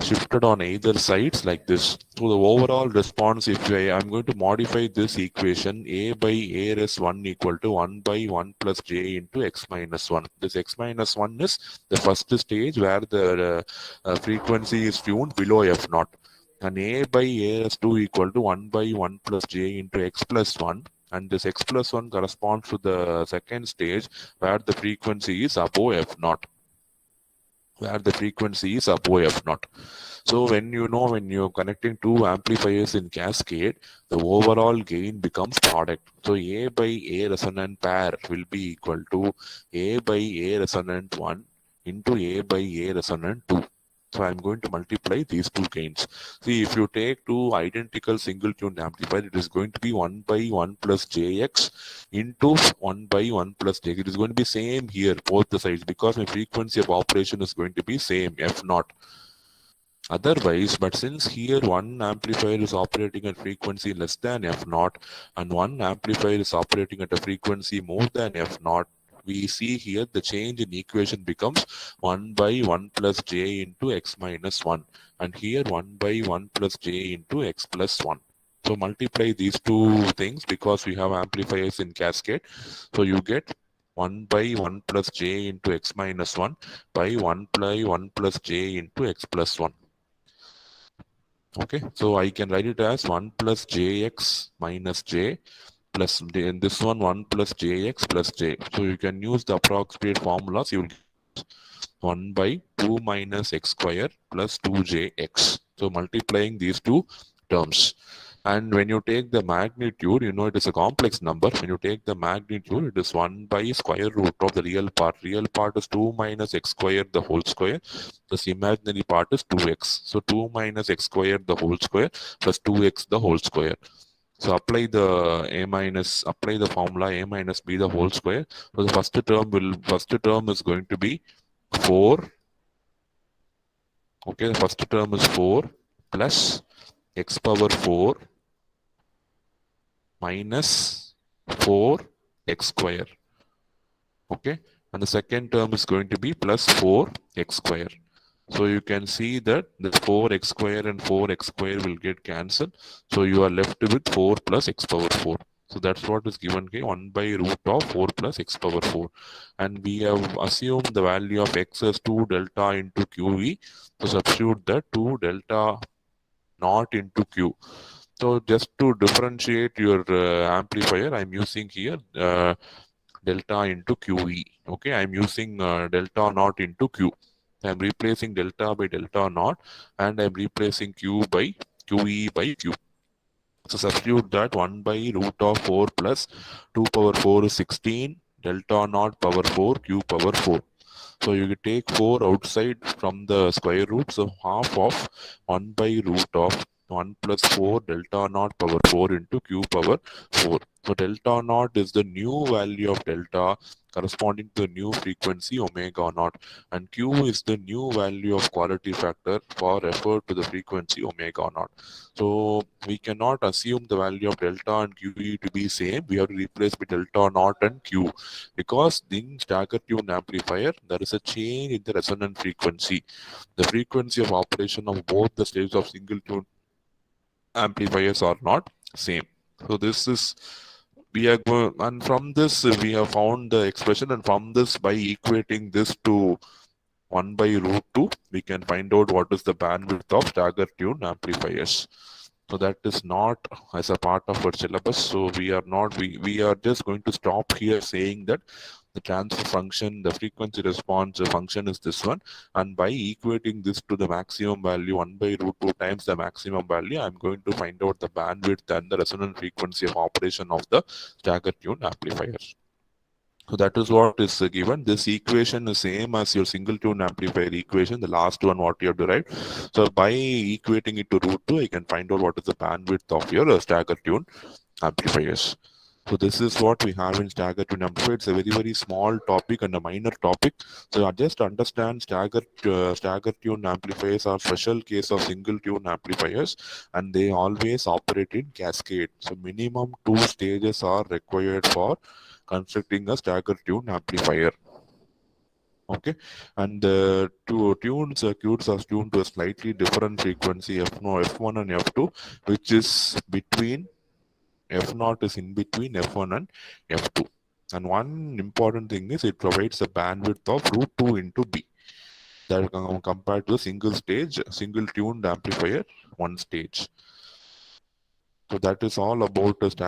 shifted on either sides like this. So the overall response, if I'm going to modify this equation, a by a is 1 equal to 1 by 1 plus j into x minus 1. This x minus 1 is the first stage where the frequency is tuned below f naught. And a by a is 2 equal to 1 by 1 plus j into x plus 1. And this x plus 1 corresponds to the second stage where the frequency is above f naught. Where the frequency is above f naught. So when you're connecting two amplifiers in cascade, the overall gain becomes product. So A by A resonant pair will be equal to A by A resonant 1 into A by A resonant 2. So I'm going to multiply these two gains. See, if you take two identical single tuned amplifiers, it is going to be 1 by 1 plus jx into 1 by 1 plus jx. It is going to be same here, both the sides, because my frequency of operation is going to be same, f naught. Otherwise, but since here one amplifier is operating at frequency less than f naught and one amplifier is operating at a frequency more than f naught, we see here the change in equation becomes 1 by 1 plus j into x minus 1, and here 1 by 1 plus j into x plus 1. So multiply these two things because we have amplifiers in cascade. So you get 1 by 1 plus j into x minus 1 by 1 by 1 plus j into x plus 1. Okay, so I can write it as 1 plus jx minus j plus in this one plus jx plus j. So you can use the approximate formulas. You will get 1 by 2 minus x square plus 2jx. So multiplying these two terms. And when you take the magnitude, it is a complex number. When you take the magnitude, it is 1 by square root of the real part. Real part is 2 minus x square the whole square. This imaginary part is 2x. So 2 minus x square the whole square plus 2x the whole square. So apply the formula a minus b the whole square. So the first term is going to be 4. Okay, the first term is 4 plus x power 4 minus 4x square. Okay, and the second term is going to be plus 4x square. So you can see that the 4x square and 4x square will get cancelled. So you are left with 4 plus x power 4. So that's what is given here, 1 by root of 4 plus x power 4. And we have assumed the value of x as 2 delta into QE. So substitute that 2 delta naught into Q. So just to differentiate your amplifier, I'm using here delta into QE. Okay, I'm using delta naught into Q. I'm replacing delta by delta naught and I'm replacing Q by QE by Q. So substitute that 1 by root of 4 plus 2 power 4 is 16, delta naught power 4, Q power 4. So you take 4 outside from the square root. So half of 1 by root of 1 plus 4 delta naught power 4 into Q power 4. So delta naught is the new value of delta corresponding to the new frequency omega naught, and Q is the new value of quality factor for referred to the frequency omega naught. So we cannot assume the value of delta and QE to be same. We have to replace with delta naught and Q, because in stagger-tuned amplifier there is a change in the resonant frequency. The frequency of operation of both the stages of single tune amplifiers are not same. So this is we are going, and from this we have found the expression, and from this, by equating this to 1 by root 2, we can find out what is the bandwidth of stagger-tuned amplifiers. So that is not as a part of our syllabus. So we are just going to stop here saying that the transfer function, the frequency response function is this one, and by equating this to the maximum value 1 by root 2 times the maximum value, I'm going to find out the bandwidth and the resonant frequency of operation of the stagger-tuned amplifiers. So that is what is given. This equation is same as your single tune amplifier equation, the last one what you have derived. So by equating it to root 2, I can find out what is the bandwidth of your stagger tune amplifiers. So this is what we have in stagger tune amplifier. It's a very, very small topic and a minor topic. So I just understand stagger tune amplifiers are special case of single tune amplifiers, and they always operate in cascade. So minimum 2 stages are required for constructing a stagger-tuned amplifier. Okay, and the two tuned circuits are tuned to a slightly different frequency F1 and F2, which is between F0 is in between F1 and F2. And one important thing is it provides a bandwidth of root 2 into B, that compared to a single stage, single tuned amplifier, one stage. So that is all about the